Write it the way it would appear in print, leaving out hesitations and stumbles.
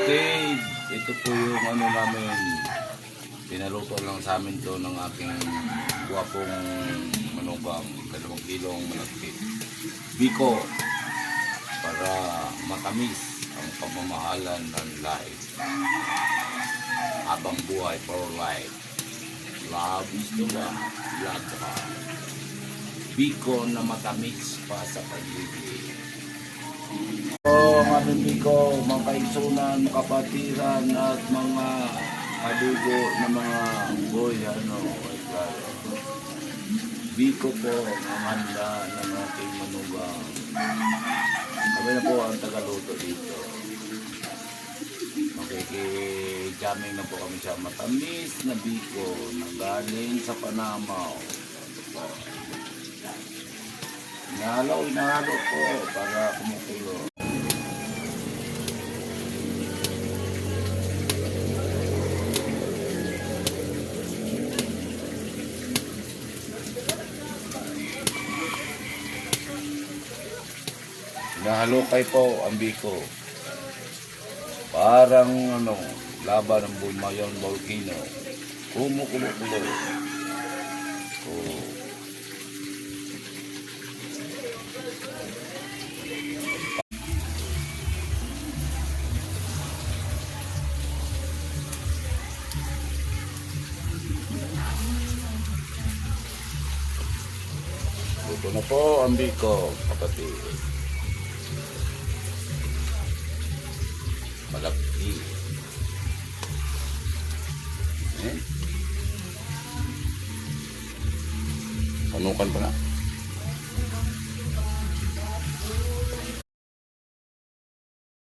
kapatid, ito po yung ano namin, pinaluto lang sa amin to ng aking guwapong manugang, 2 kilong malagkit. Biko, para matamis ang pamamahalan ng life. Habang buhay for life. Love is the one, love the heart. Biko na matamis pa sa pag-ibig. Ang aming Biko, mga kaigsunan, kapatiran at mga kadugo na mga boy, Biko po ang handa ng aking manugang. Kami na po ang tagaluto dito. Makikijaming na po kami sa matamis na Biko na galing sa Panamaw. Inahalo po para kumukulo. Nahalukay po ang Biko. Parang laban ng Bulmayon volcano. Kumukulo-kulo. Luto na po ang Biko, kapatid. Malaki. Panukan pa na.